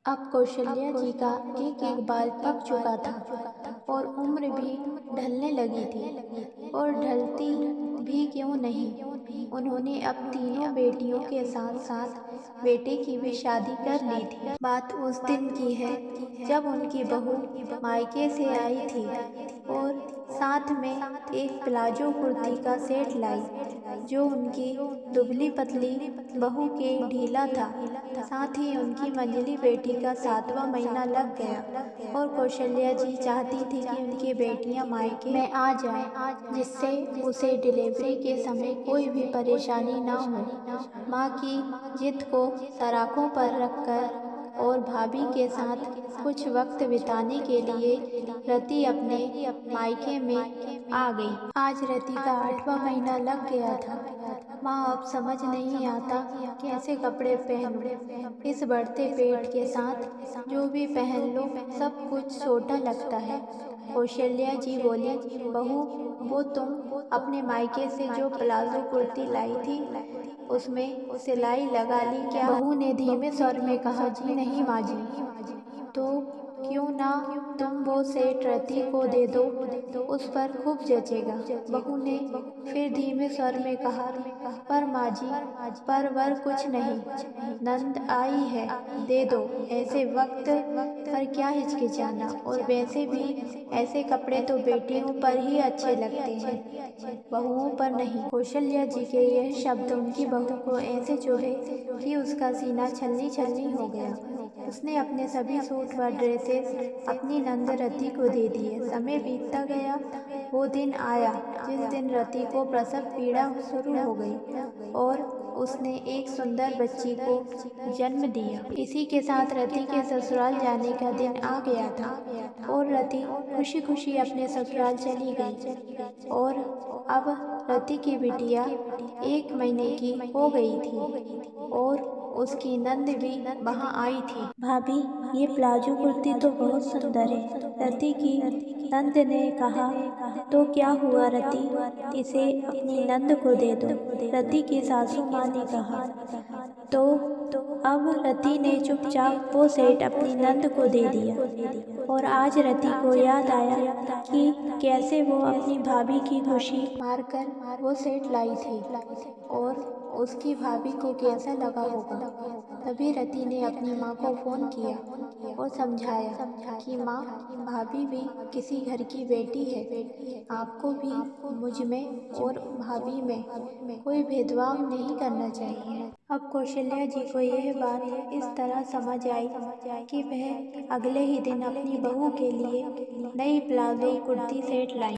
अब कौशल्या जी का एक एक बाल पक चुका था और उम्र भी ढलने लगी थी। और ढलती भी क्यों नहीं, उन्होंने अब तीनों बेटियों के साथ साथ बेटे की भी शादी कर ली थी। बात उस दिन की है जब उनकी बहू मायके से आई थी और साथ में एक प्लाजो कुर्ती का सेट लाई जो उनकी दुबली पतली बहू के ढीला था। साथ ही उनकी मंझली बेटी का 7वां महीना लग गया और कौशल्या जी चाहती थी कि उनकी बेटियां मायके में आ जाएं, जिससे उसे डिलीवरी के समय कोई भी परेशानी ना हो। मां की जिद को सराखों पर रखकर और भाभी के साथ कुछ वक्त बिताने के लिए रति अपने मायके में आ गई। आज रति का 8वां महीना लग गया था। माँ अब समझ नहीं आता कैसे कपड़े पहनूं। इस बढ़ते पेट के साथ जो भी पहन लो सब कुछ छोटा लगता है। कौशल्या जी बोली, बहू वो तुम अपने मायके से जो प्लाजो कुर्ती लाई थी उसमें सिलाई लगा ली क्या? बहू ने धीमे स्वर में कहा, जी नहीं माँ जी। तो क्यों ना तुम वो सेट रति को दे दो, उस पर खूब जचेगा। बहू ने फिर धीमे स्वर में कहा, पर माँ जी, पर वर कुछ नहीं, नंद आई है, दे दो। ऐसे वक्त पर क्या हिचकिचाना, और वैसे भी ऐसे कपड़े तो बेटियों पर ही अच्छे लगते हैं, बहुओं पर नहीं। कौशल्या जी के यह शब्द उनकी बहू को ऐसे चुभे कि उसका सीना छलनी छलनी हो गया। उसने अपने सभी सूट व ड्रेसेस अपनी नंद रति को दे दिए। समय बीतता गया। वो दिन आया जिस दिन रति को प्रसव पीड़ा शुरू हो गई और उसने एक सुंदर बच्ची को जन्म दिया। इसी के साथ रति के ससुराल जाने का दिन आ गया था और रति खुशी खुशी अपने ससुराल चली गई। और अब रति की बिटिया 1 महीने की हो गई थी और उसकी नंद भी वहाँ आई थी। भाभी, ये प्लाजो कुर्ती तो बहुत सुंदर है, रति की नंद ने कहा। तो क्या हुआ रति, इसे अपनी नंद को दे दो, रति की सासू माँ ने कहा। तो अब रति ने चुपचाप वो सेट अपनी नंद को दे दिया और आज रति को याद आया कि कैसे वो अपनी भाभी की खुशी मारकर वो सेट लाई थी और उसकी भाभी को कैसा लगा होगा। तभी रति ने अपनी माँ को फोन किया और समझाया कि माँ, भाभी भी किसी घर की बेटी है, आपको भी मुझ में और भाभी में कोई भेदभाव नहीं करना चाहिए। अब कौशल्या जी को यह बात इस तरह समझ आई कि वह अगले ही दिन अपनी बहू के लिए नई प्लाजो कुर्ती सेट लाई।